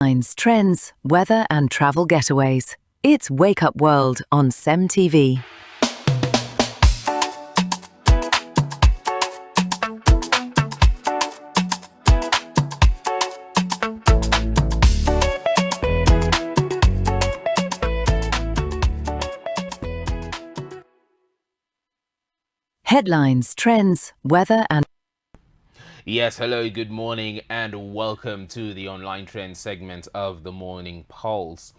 Headlines, trends, weather and travel getaways. It's Wake Up World on Cemtv. Headlines, trends, weather and... Yes, hello, good morning, and welcome to the online trend segment of the Morning Pulse.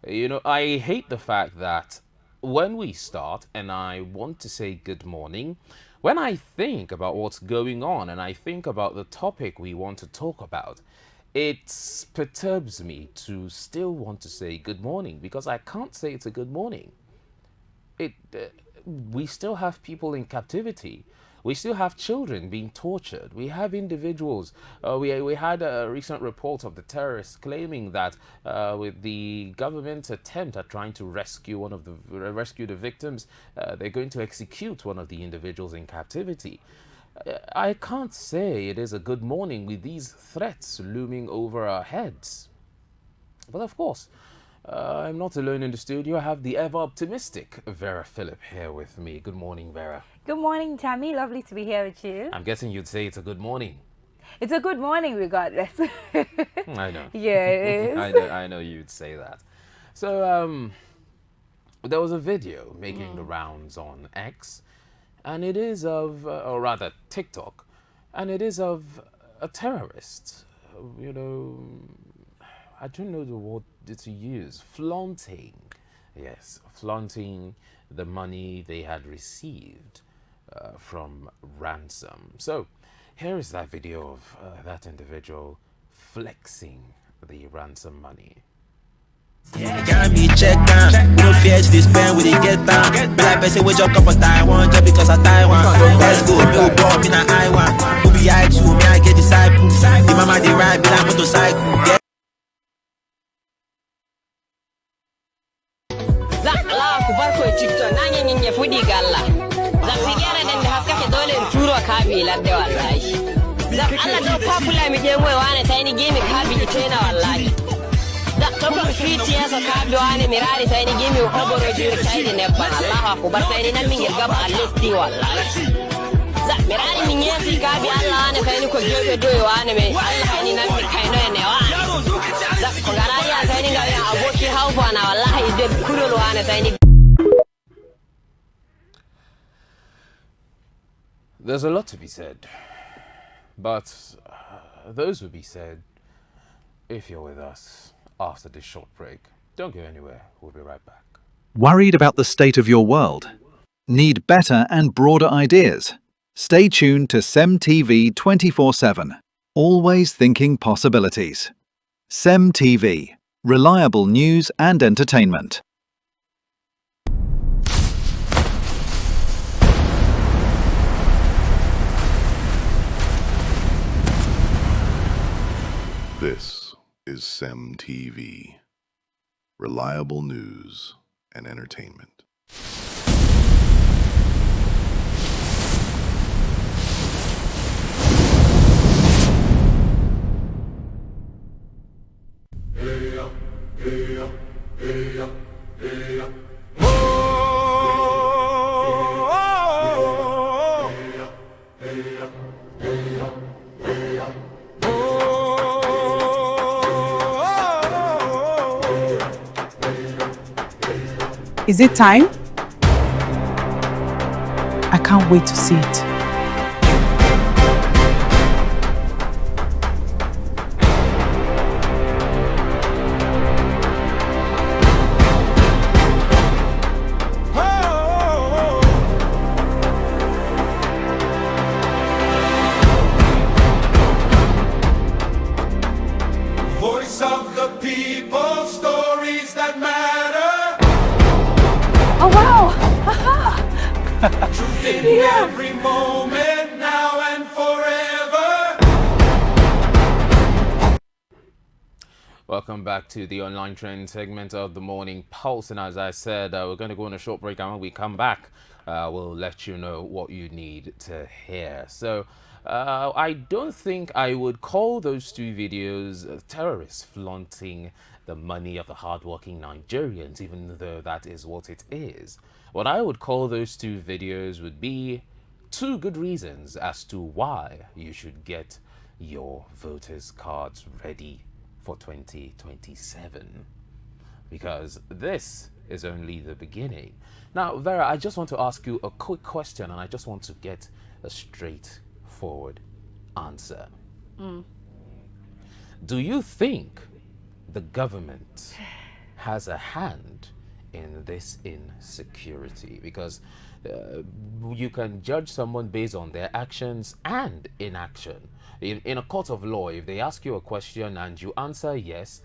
You know, I hate the fact that when we start and I want to say good morning, when I think about what's going on and I think about the topic we want to talk about, it perturbs me to still want to say good morning because I can't say it's a good morning. We still have people in captivity. We still have children being tortured. We have individuals. We had a recent report of the terrorists claiming that with the government's attempt at trying to rescue rescue the victims, they're going to execute one of the individuals in captivity. I can't say it is a good morning with these threats looming over our heads. But of course, I'm not alone in the studio. I have the ever-optimistic Vera Phillip here with me. Good morning, Vera. Good morning, Tammy. Lovely to be here with you. I'm guessing you'd say it's a good morning. It's a good morning regardless. I know. Yeah, it is. I know you'd say that. So, there was a video making the rounds on X, and it is of, or rather TikTok, and it is of a terrorist. You know, I don't know the word to use. Flaunting. Yes, flaunting the money they had received from ransom. So, here is that video of that individual flexing the ransom money. Can't be checked down. We don't fear this pen, we didn't get down. Be like person we just come for Taiwan just because of Taiwan. Let's go, no bomb in an I1. Who be I too, me I get disciple. The mama they ride, be like motorcycle. Yeah. Zak Allah ku bar ko TikTok na yin fudi ga Allah. Zak sigara dan da haska ke dole in turo kabilar da wallahi. Zak Allah da popular mi je wai wani sai ni gimi kabi ite na wallahi. Zak to ko fiti ya so kabi wani mirari sai ni gimi ko boro jiri kai ne ban Allah ku bar sai ni nan min girga ba listi wallahi. Zak mirari min yesi kabi Allah ne sai ni ko gefe doye wani me Allah ni nan mi kai no ne wa. Zak ko garari ya sai ni ga ya aboki haufa na wallahi da kululwa ne sai ni. There's a lot to be said, but those will be said if you're with us after this short break. Don't go anywhere, we'll be right back. Worried about the state of your world? Need better and broader ideas? Stay tuned to Cemtv 24/7. Always thinking possibilities. Cemtv. Reliable news and entertainment. This is Cemtv. Reliable news and entertainment. Is it time? I can't wait to see it. Voice of the people, stories that matter. Oh wow! Truth in every moment, now and forever. Welcome back to the online trend segment of the Morning Pulse. And as I said, we're going to go on a short break, and when we come back, we'll let you know what you need to hear. So I don't think I would call those two videos terrorists flaunting the money of the hardworking Nigerians, even though that is what it is. What I would call those two videos would be two good reasons as to why you should get your voters' cards ready for 2027. Because this is only the beginning. Now, Vera, I just want to ask you a quick question and I just want to get a straightforward answer. Do you think the government has a hand in this insecurity? Because you can judge someone based on their actions and inaction. In a court of law, if they ask you a question and you answer yes,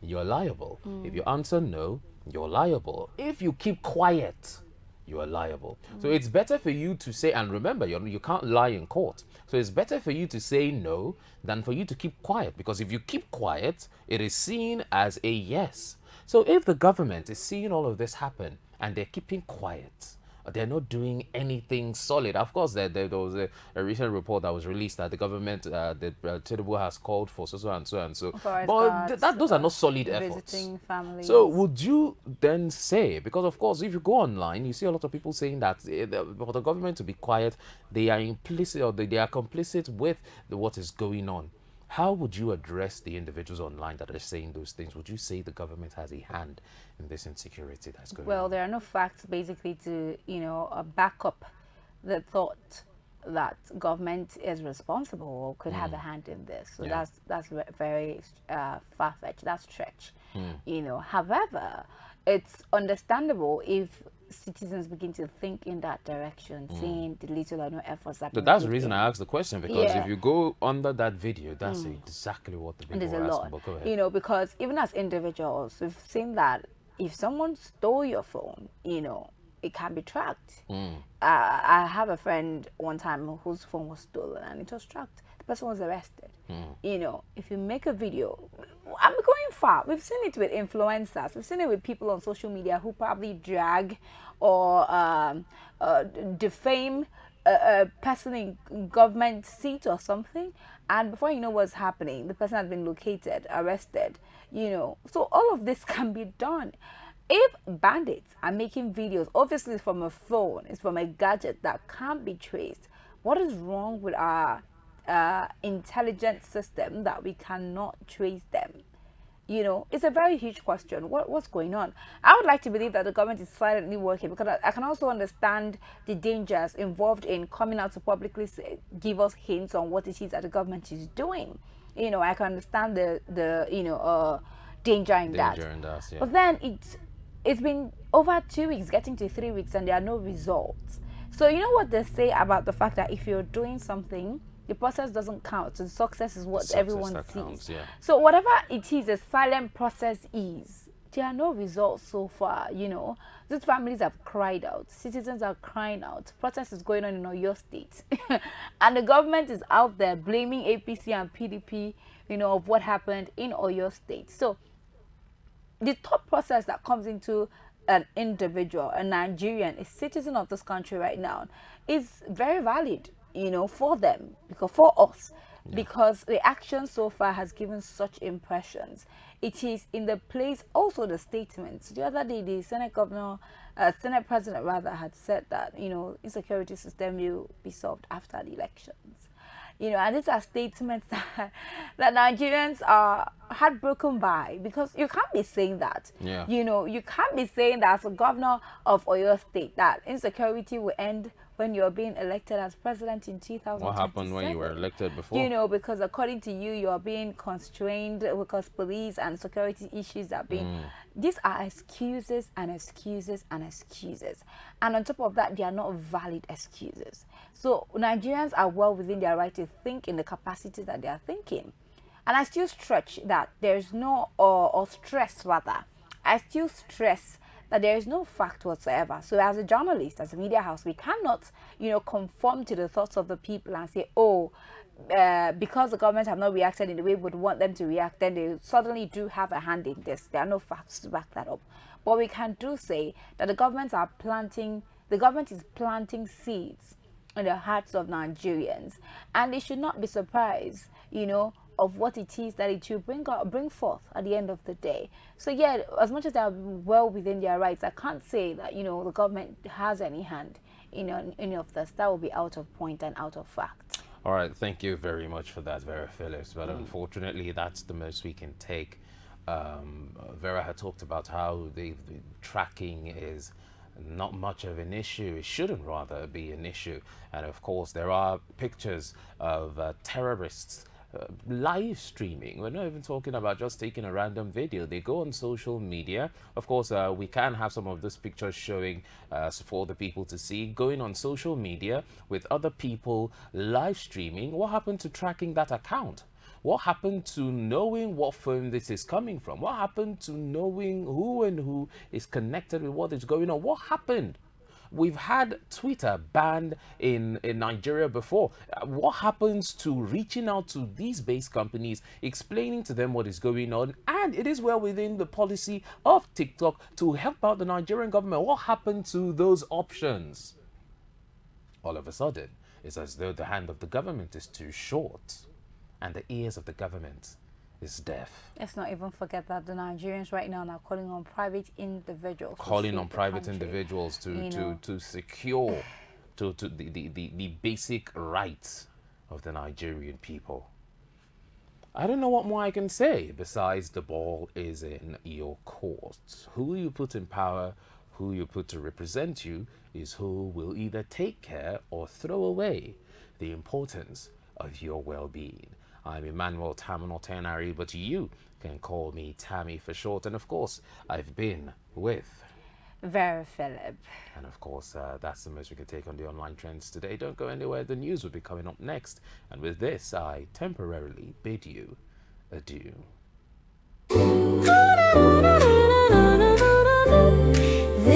you're liable. If you answer no, you're liable. If you keep quiet, you are liable. So it's better for you to say, and remember, you can't lie in court. So it's better for you to say no than for you to keep quiet. Because if you keep quiet, it is seen as a yes. So if the government is seeing all of this happen and they're keeping quiet, they're not doing anything solid. Of course, there was a recent report that was released that the government, Tinubu has called for so and so and so. Forest But guards, those are not solid efforts. visiting families. So would you then say, because of course, if you go online, you see a lot of people saying that for the government to be quiet, they are implicit or they are complicit with what is going on. How would you address the individuals online that are saying those things? Would you say the government has a hand in this insecurity that's going on? Well, there are no facts basically to, back up the thought that government is responsible or could have a hand in this. So that's very far-fetched. That's stretch. However, it's understandable if citizens begin to think in that direction, seeing the little or no efforts that. So that's the reason I asked the question, because if you go under that video, that's exactly what the and people there's were a asking. lot, But go ahead. because even as individuals, we've seen that if someone stole your phone, it can be tracked. I have a friend one time whose phone was stolen and it was tracked. The person was arrested. If you make a video, I'm going far. We've seen it with influencers. We've seen it with people on social media who probably drag or defame a person in government seat or something, and before you know what's happening, the person has been located, arrested. So all of this can be done. If bandits are making videos, obviously from a phone, it's from a gadget that can't be traced, what is wrong with our intelligent system that we cannot trace them? It's a very huge question. What's going on? I would like to believe that the government is silently working, because I can also understand the dangers involved in coming out to publicly give us hints on what it is that the government is doing. I can understand the danger in that. Yeah. But then it's been over 2 weeks, getting to 3 weeks, and there are no results. So you know what they say about the fact that if you're doing something, the process doesn't count. So success is what everyone sees. Counts, yeah. So whatever it is, a silent process is, there are no results so far. These families have cried out. Citizens are crying out. Protest is going on in Oyo State. And the government is out there blaming APC and PDP, of what happened in Oyo State. So the thought process that comes into an individual, a Nigerian, a citizen of this country right now, is very valid, for them, for us, because the action so far has given such impressions. It is in the place, also the statements. The other day, the Senate President rather, had said that, insecurity system will be solved after the elections. And these are statements that Nigerians are heartbroken by, because you can't be saying that. Yeah. You can't be saying that as a governor of Oyo State that insecurity will end when you're being elected as president in 2027. What happened when you were elected before? Because according to you, you're being constrained because police and security issues are being... These are excuses and excuses and excuses. And on top of that, they are not valid excuses. So Nigerians are well within their right to think in the capacity that they are thinking. And I still stretch that there's no, or stress rather, I still stress that there is no fact whatsoever. So as a journalist, as a media house, we cannot, conform to the thoughts of the people and say, because the government have not reacted in the way we would want them to react, then they suddenly do have a hand in this. There are no facts to back that up. But we can do say that the government is planting seeds in the hearts of Nigerians, and they should not be surprised, of what it is that it will bring forth at the end of the day. So yeah, as much as they are well within their rights, I can't say that the government has any hand in any of this. That will be out of point and out of fact. All right, thank you very much for that, Vera Phillips. But unfortunately, that's the most we can take. Vera had talked about how the tracking is not much of an issue. It shouldn't rather be an issue. And of course, there are pictures of terrorists live streaming. We're not even talking about just taking a random video. They go on social media. Of course, we can have some of those pictures showing for the people to see, going on social media with other people live streaming. What happened to tracking that account? What happened to knowing what phone this is coming from? What happened to knowing who is connected with what is going on? What happened? We've had Twitter banned in Nigeria before. What happens to reaching out to these base companies, explaining to them what is going on? And it is well within the policy of TikTok to help out the Nigerian government. What happened to those options? All of a sudden, it's as though the hand of the government is too short and the ears of the government is deaf. Let's not even forget that the Nigerians right now are calling on private individuals. Calling on private individuals to secure the basic rights of the Nigerian people. I don't know what more I can say besides the ball is in your court. Who you put in power, who you put to represent you, is who will either take care or throw away the importance of your well-being. I'm Emmanuel Tamino Tenari, but you can call me Tammy for short. And of course, I've been with Vera Philip. And of course, that's the most we can take on the online trends today. Don't go anywhere. The news will be coming up next. And with this, I temporarily bid you adieu.